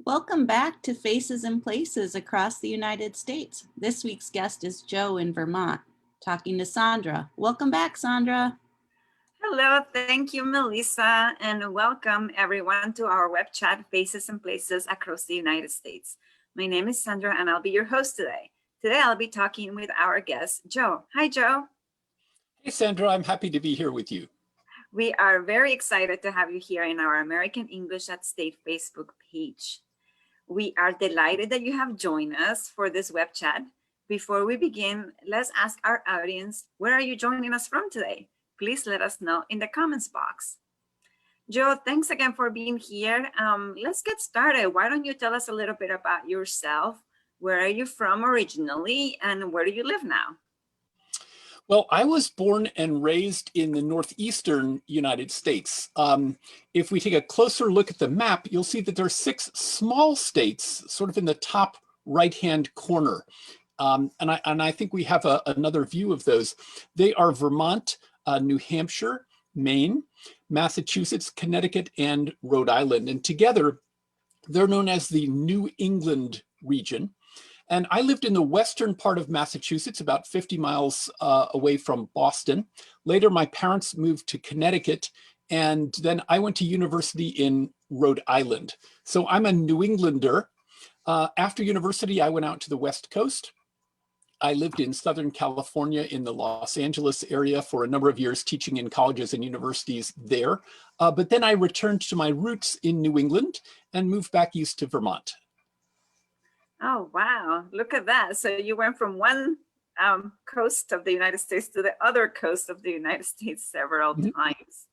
Welcome back to Faces and Places across the United States. This week's guest is Joe in Vermont, talking to Sandra. Welcome back, Sandra. Hello, thank you, Melissa, and welcome everyone to our web chat, Faces and Places across the United States. My name is Sandra and I'll be your host today. Today I'll be talking with our guest, Joe. Hi, Joe. Hey, Sandra, I'm happy to be here with you. We are very excited to have you here in our American English at State Facebook page. We are delighted that you have joined us for this web chat. Before we begin, let's ask our audience, where are you joining us from today? Please let us know in the comments box. Joe, thanks again for being here. Let's get started. Why don't you tell us a little bit about yourself? Where are you from originally and where do you live now? Well, I was born and raised in the northeastern United States. If we take a closer look at the map, you'll see that there are 6 small states sort of in the top right-hand corner. And I think we have another view of those. They are Vermont, New Hampshire, Maine, Massachusetts, Connecticut, and Rhode Island. And together, they're known as the New England region. And I lived in the western part of Massachusetts, about 50 miles away from Boston. Later, my parents moved to Connecticut, and then I went to university in Rhode Island. So I'm a New Englander. After university, I went out to the West Coast. I lived in Southern California in the Los Angeles area for a number of years, teaching in colleges and universities there. But then I returned to my roots in New England and moved back east to Vermont. Oh, wow. Look at that. So you went from one coast of the United States to the other coast of the United States several times.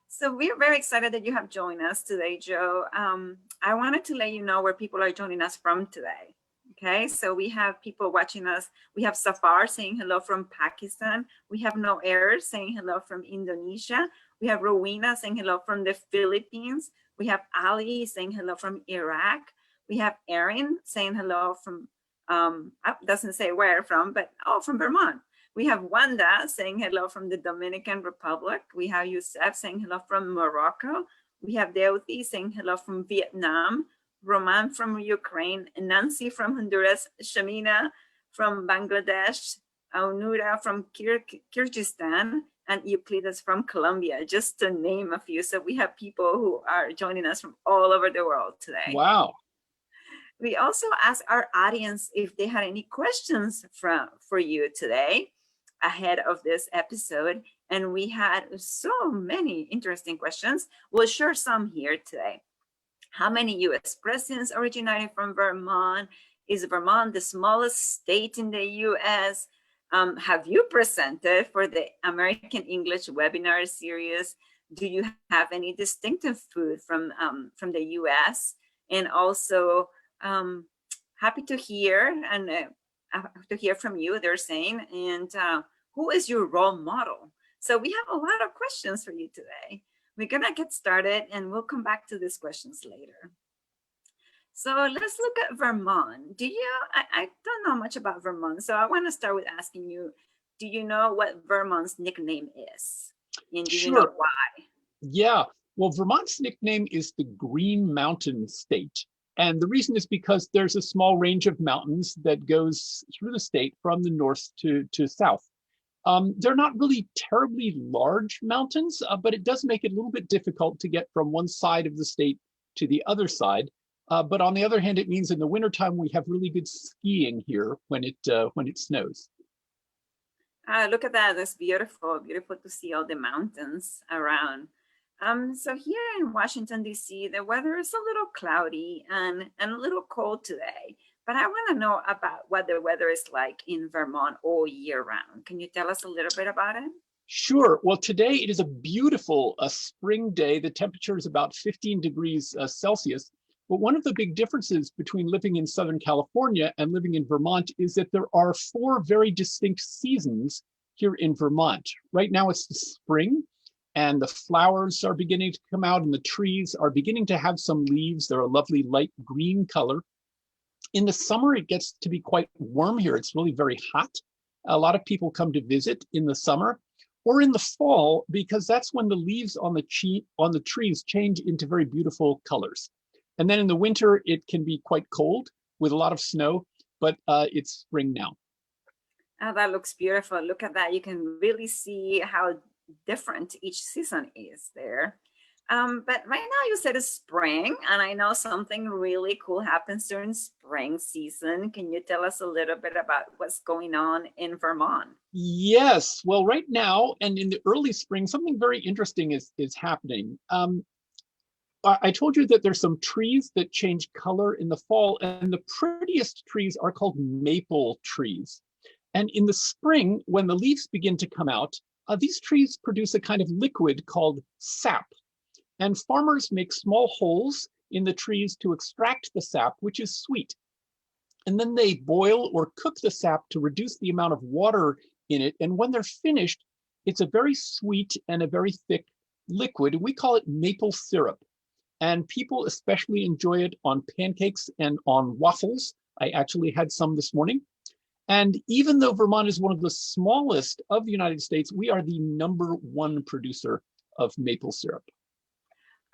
So we're very excited that you have joined us today, Joe. I wanted to let you know where people are joining us from today. Okay, so we have people watching us. We have Safar saying hello from Pakistan. We have Noer saying hello from Indonesia. We have Rowena saying hello from the Philippines. We have Ali saying hello from Iraq. We have Erin saying hello from, doesn't say where from, but from Vermont. We have Wanda saying hello from the Dominican Republic. We have Youssef saying hello from Morocco. We have Deuthi saying hello from Vietnam. Roman from Ukraine, Nancy from Honduras, Shamina from Bangladesh, Aunura from Kyrgyzstan, and Euclides from Colombia, just to name a few. So we have people who are joining us from all over the world today. Wow. We also asked our audience if they had any questions for you today ahead of this episode. And we had so many interesting questions. We'll share some here today. How many US presidents originated from Vermont? Is Vermont the smallest state in the US? Have you presented for the American English webinar series? Do you have any distinctive food from the US? And also, happy to hear from you, they're saying, and who is your role model? So we have a lot of questions for you today. We're gonna get started and we'll come back to these questions later. So let's look at Vermont. I don't know much about Vermont, so I wanna start with asking you, do you know what Vermont's nickname is? And do you know why? Yeah, well, Vermont's nickname is the Green Mountain State. And the reason is because there's a small range of mountains that goes through the state from the north to south. They're not really terribly large mountains, but it does make it a little bit difficult to get from one side of the state to the other side. But on the other hand, it means in the wintertime, we have really good skiing here when it snows. Look at that, that's beautiful. Beautiful to see all the mountains around. So here in Washington, D.C., the weather is a little cloudy and a little cold today. But I want to know about what the weather is like in Vermont all year round. Can you tell us a little bit about it? Sure. Well, today it is a beautiful spring day. The temperature is about 15 degrees Celsius. But one of the big differences between living in Southern California and living in Vermont is that there are 4 very distinct seasons here in Vermont. Right now it's the spring, and the flowers are beginning to come out and the trees are beginning to have some leaves. They're a lovely light green color. In the summer, it gets to be quite warm here. It's really very hot. A lot of people come to visit in the summer or in the fall, because that's when the leaves on the trees change into very beautiful colors. And then in the winter, it can be quite cold with a lot of snow, but it's spring now. Oh, that looks beautiful. Look at that. You can really see how different each season is there. But right now you said it's spring, and I know something really cool happens during spring season. Can you tell us a little bit about what's going on in Vermont? Yes, well, right now and in the early spring, something very interesting is happening. I told you that there's some trees that change color in the fall, and the prettiest trees are called maple trees. And in the spring, when the leaves begin to come out, these trees produce a kind of liquid called sap. And farmers make small holes in the trees to extract the sap, which is sweet. And then they boil or cook the sap to reduce the amount of water in it. And when they're finished, it's a very sweet and a very thick liquid. We call it maple syrup. And people especially enjoy it on pancakes and on waffles. I actually had some this morning. And even though Vermont is one of the smallest of the United States, we are the #1 producer of maple syrup.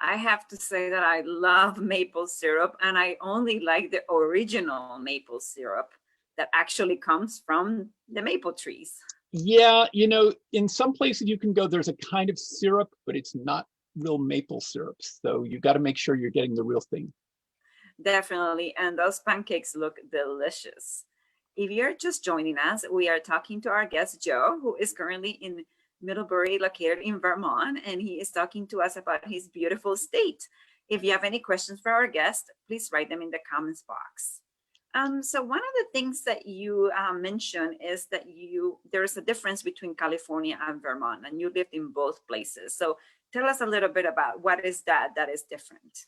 I have to say that I love maple syrup, and I only like the original maple syrup that actually comes from the maple trees. Yeah, in some places you can go, there's a kind of syrup, but it's not real maple syrup. So you got to make sure you're getting the real thing. Definitely. And those pancakes look delicious. If you're just joining us, we are talking to our guest, Joe, who is currently in Middlebury, located in Vermont, and he is talking to us about his beautiful state. If you have any questions for our guest, please write them in the comments box. So one of the things that you mentioned is that there's a difference between California and Vermont, and you lived in both places. So tell us a little bit about what is that is different.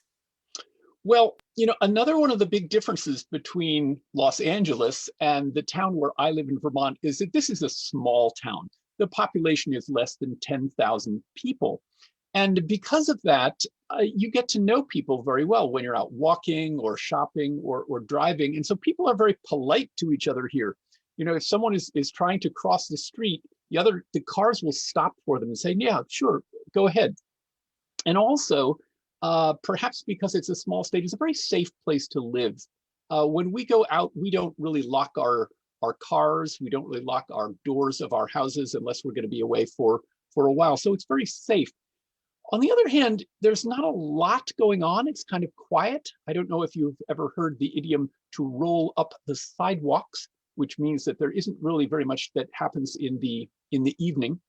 Well, another one of the big differences between Los Angeles and the town where I live in Vermont is that this is a small town. The population is less than 10,000 people. And because of that, you get to know people very well when you're out walking or shopping or driving. And so people are very polite to each other here. If someone is trying to cross the street, the cars will stop for them and say, yeah, sure, go ahead. And also, perhaps because it's a small state, it's a very safe place to live. When we go out, we don't really lock our cars. We don't really lock our doors of our houses unless we're going to be away for a while. So it's very safe. On the other hand, there's not a lot going on. It's kind of quiet. I don't know if you've ever heard the idiom to roll up the sidewalks, which means that there isn't really very much that happens in the evening.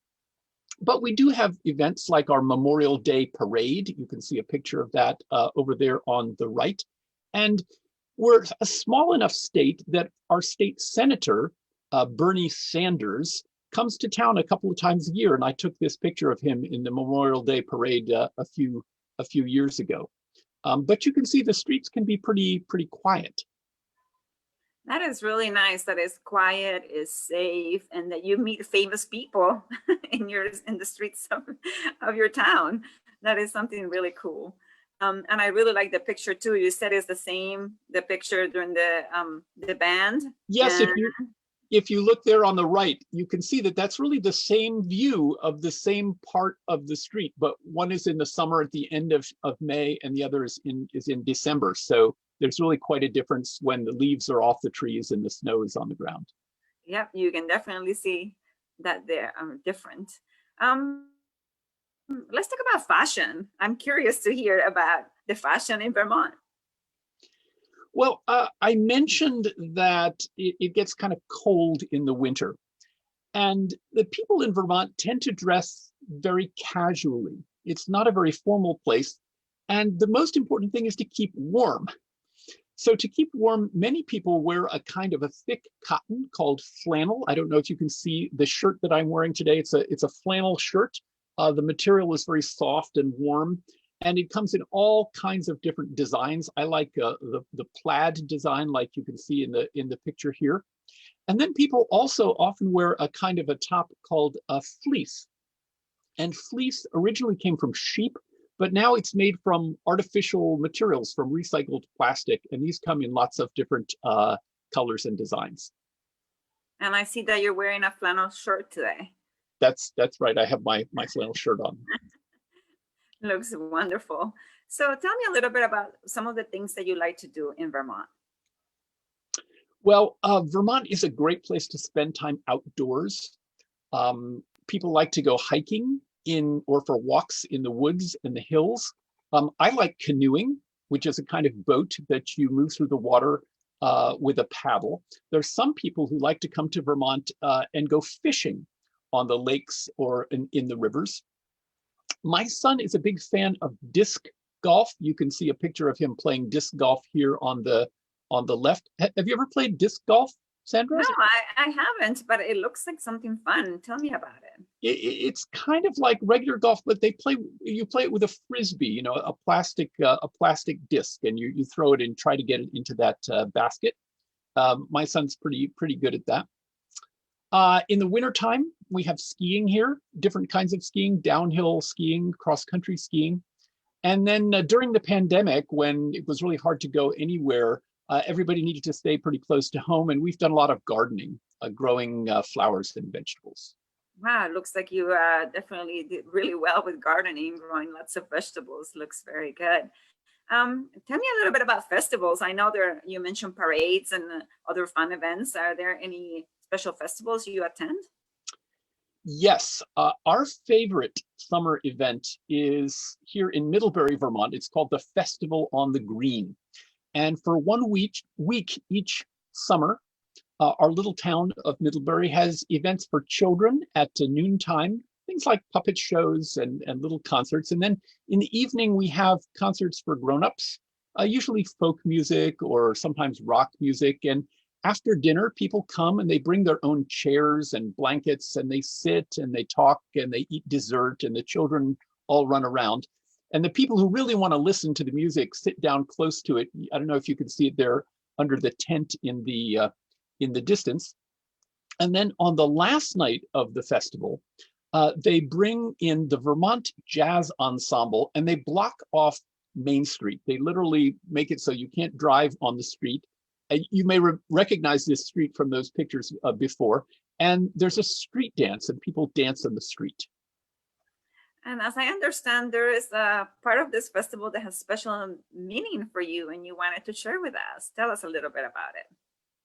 But we do have events like our Memorial Day parade. You can see a picture of that over there on the right. And we're a small enough state that our state senator, Bernie Sanders, comes to town a couple of times a year. And I took this picture of him in the Memorial Day parade a few years ago. But you can see the streets can be pretty quiet. That is really nice. That is quiet, is safe, and that you meet famous people in the streets of your town. That is something really cool. And I really like the picture too. You said it's the picture during the band. Yes, if you look there on the right, you can see that that's really the same view of the same part of the street, but one is in the summer at the end of May, and the other is in December. So there's really quite a difference when the leaves are off the trees and the snow is on the ground. Yep, you can definitely see that they're different. Let's talk about fashion. I'm curious to hear about the fashion in Vermont. Well, I mentioned that it gets kind of cold in the winter. And the people in Vermont tend to dress very casually. It's not a very formal place. And the most important thing is to keep warm. So to keep warm, many people wear a kind of a thick cotton called flannel. I don't know if you can see the shirt that I'm wearing today. It's a flannel shirt. The material is very soft and warm. And it comes in all kinds of different designs. I like the plaid design, like you can see in the picture here. And then people also often wear a kind of a top called a fleece. And fleece originally came from sheep, but now it's made from artificial materials, from recycled plastic. And these come in lots of different colors and designs. And I see that you're wearing a flannel shirt today. That's right. I have my flannel shirt on. Looks wonderful. So tell me a little bit about some of the things that you like to do in Vermont. Well, Vermont is a great place to spend time outdoors. People like to go hiking in or for walks in the woods and the hills. I like canoeing, which is a kind of boat that you move through the water with a paddle. There's some people who like to come to Vermont and go fishing on the lakes or in the rivers. My son is a big fan of disc golf. You can see a picture of him playing disc golf here on the left. Have you ever played disc golf, Sandra? No, I haven't, but it looks like something fun. Tell me about it. It's kind of like regular golf, but you play it with a frisbee, you know, a plastic disc, and you throw it and try to get it into that basket. My son's pretty good at that. In the wintertime, we have skiing here, different kinds of skiing, downhill skiing, cross-country skiing. And then during the pandemic, when it was really hard to go anywhere, everybody needed to stay pretty close to home. And we've done a lot of gardening, growing flowers and vegetables. Wow, it looks like you definitely did really well with gardening, growing lots of vegetables. Looks very good. Tell me a little bit about festivals. I know you mentioned parades and other fun events. Are there any special festivals you attend? Yes, our favorite summer event is here in Middlebury, Vermont. It's called the Festival on the Green. And for 1 week each summer, our little town of Middlebury has events for children at noontime, things like puppet shows and little concerts. And then in the evening, we have concerts for grown-ups, usually folk music or sometimes rock music. And after dinner, people come and they bring their own chairs and blankets and they sit and they talk and they eat dessert and the children all run around. And the people who really want to listen to the music sit down close to it. I don't know if you can see it there under the tent in the distance. And then on the last night of the festival, they bring in the Vermont Jazz Ensemble and they block off Main Street. They literally make it so you can't drive on the street. You may recognize this street from those pictures before. And there's a street dance and people dance on the street. And as I understand, there is a part of this festival that has special meaning for you and you wanted to share with us. Tell us a little bit about it.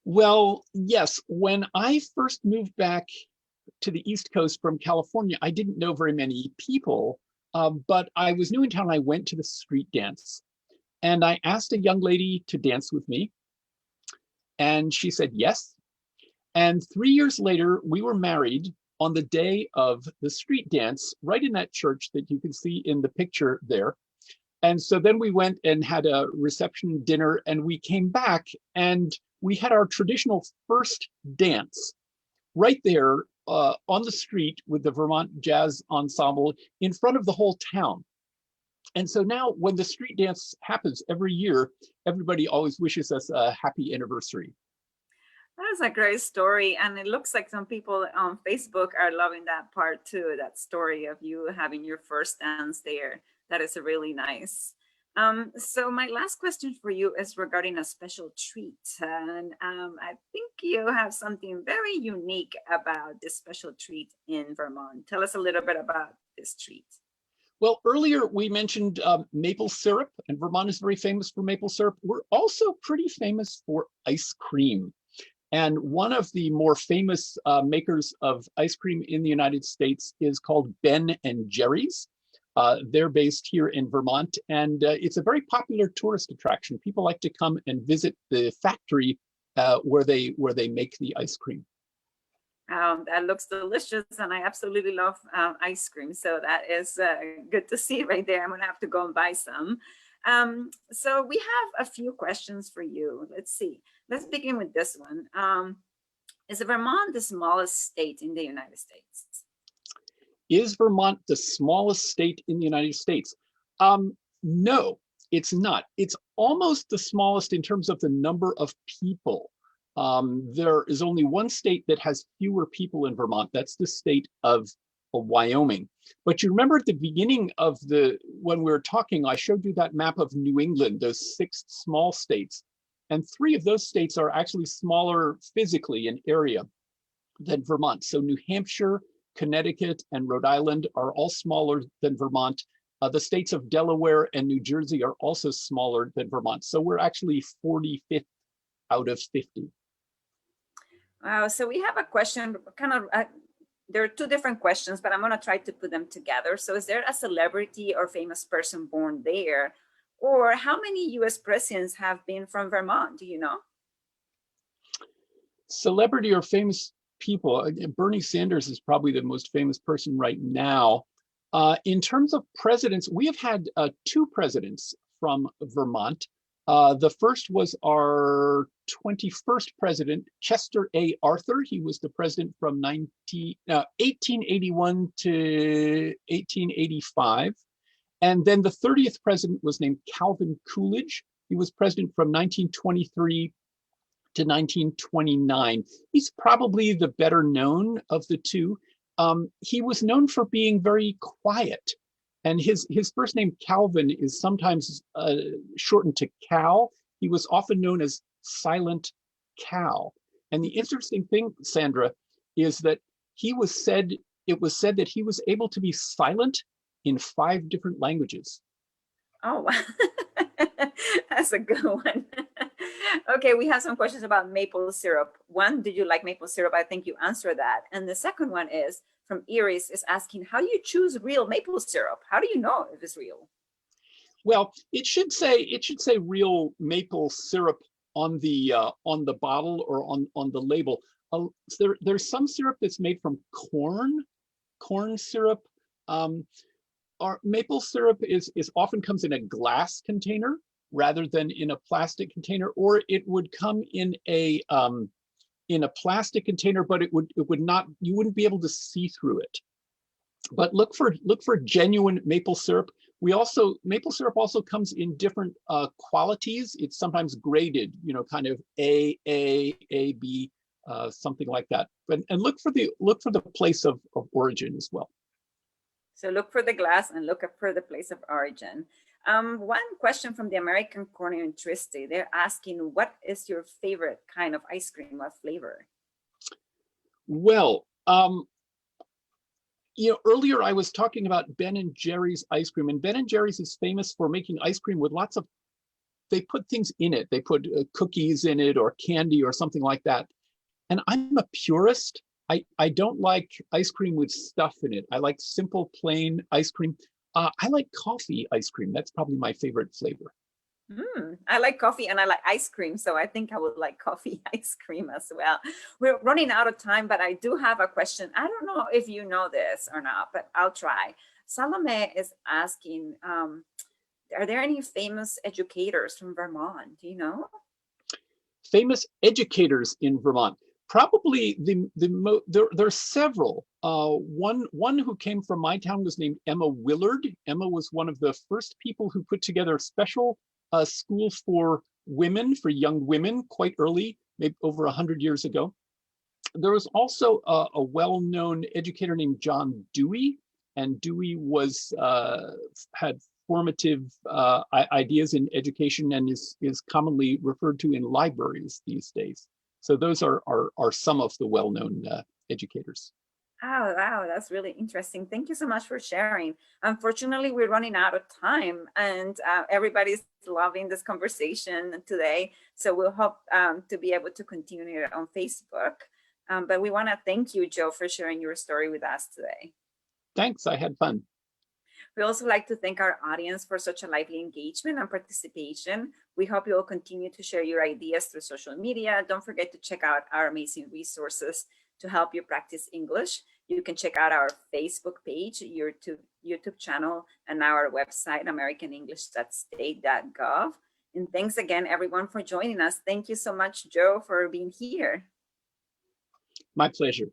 Well, yes, when I first moved back to the East Coast from California, I didn't know very many people, but I was new in town. I went to the street dance and I asked a young lady to dance with me. And she said yes. And 3 years later, we were married on the day of the street dance, right in that church that you can see in the picture there. And so then we went and had a reception dinner and we came back and we had our traditional first dance right there on the street with the Vermont Jazz Ensemble in front of the whole town. And so now when the street dance happens every year, everybody always wishes us a happy anniversary. That is a great story. And it looks like some people on Facebook are loving that part too, that story of you having your first dance there. That is really nice. So my last question for you is regarding a special treat. And I think you have something very unique about this special treat in Vermont. Tell us a little bit about this treat. Well, earlier we mentioned maple syrup, and Vermont is very famous for maple syrup. We're also pretty famous for ice cream. And one of the more famous makers of ice cream in the United States is called Ben and Jerry's. They're based here in Vermont, and it's a very popular tourist attraction. People like to come and visit the factory where they make the ice cream. That looks delicious, and I absolutely love ice cream. So that is good to see right there. I'm gonna have to go and buy some. So we have a few questions for you. Let's see. Let's begin with this one. Is Vermont the smallest state in the United States? Is Vermont the smallest state in the United States? No, it's not. It's almost the smallest in terms of the number of people. There is only one state that has fewer people in Vermont. That's the state of Wyoming. But you remember at the beginning of when we were talking, I showed you that map of New England, those 6 small states. And 3 of those states are actually smaller physically in area than Vermont. So New Hampshire, Connecticut, and Rhode Island are all smaller than Vermont. The states of Delaware and New Jersey are also smaller than Vermont. So we're actually 45th out of 50. Wow, so we have a question, kind of, there are two different questions, but I'm gonna try to put them together. So is there a celebrity or famous person born there? Or how many US presidents have been from Vermont, do you know? Celebrity or famous people, Bernie Sanders is probably the most famous person right now. In terms of presidents, we have had 2 presidents from Vermont. The first was our 21st president, Chester A. Arthur. He was the president from 1881 to 1885. And then the 30th president was named Calvin Coolidge. He was president from 1923 to 1929. He's probably the better known of the 2. He was known for being very quiet. And his first name, Calvin, is sometimes shortened to Cal. He was often known as Silent Cal. And the interesting thing, Sandra, is that it was said that he was able to be silent in 5 different languages. Oh, wow. That's a good one. Okay, we have some questions about maple syrup. One, did you like maple syrup? I think you answered that. And the second one is from Iris, is asking, how do you choose real maple syrup? How do you know if it's real? Well, it should say real maple syrup on the bottle or on the label. There's some syrup that's made from corn syrup. Our maple syrup is often comes in a glass container rather than in a plastic container, or it would come in a plastic container, but it would not, you wouldn't be able to see through it. But look for genuine maple syrup. Maple syrup also comes in different qualities. It's sometimes graded, kind of A, B, something like that. And look for the place of origin as well. So look for the glass and look for the place of origin. One question from the American Corner Interest. They're asking, what is your favorite kind of ice cream? What flavor? Well, earlier I was talking about Ben and Jerry's ice cream, and Ben and Jerry's is famous for making ice cream with they put things in it. They put cookies in it or candy or something like that. And I'm a purist. I don't like ice cream with stuff in it. I like simple, plain ice cream. I like coffee ice cream. That's probably my favorite flavor. I like coffee and I like ice cream. So I think I would like coffee ice cream as well. We're running out of time, but I do have a question. I don't know if you know this or not, but I'll try. Salome is asking, are there any famous educators from Vermont? Do you know? Famous educators in Vermont. Probably there's several. One who came from my town was named Emma Willard. Emma was one of the first people who put together special schools for women, for young women, quite early, maybe over 100 years ago. There was also a well-known educator named John Dewey, and Dewey had formative ideas in education and is commonly referred to in libraries these days. So those are some of the well-known educators. Oh, wow, that's really interesting. Thank you so much for sharing. Unfortunately, we're running out of time, and everybody's loving this conversation today. So we'll hope to be able to continue it on Facebook. But we want to thank you, Joe, for sharing your story with us today. Thanks, I had fun. We also like to thank our audience for such a lively engagement and participation. We hope you will continue to share your ideas through social media. Don't forget to check out our amazing resources to help you practice English. You can check out our Facebook page, YouTube channel, and our website, americanenglish.state.gov. And thanks again, everyone, for joining us. Thank you so much, Joe, for being here. My pleasure.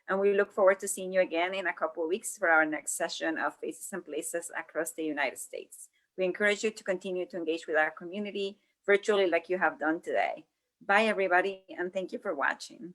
And we look forward to seeing you again in a couple of weeks for our next session of Faces and Places across the United States. We encourage you to continue to engage with our community virtually like you have done today. Bye, everybody, and thank you for watching.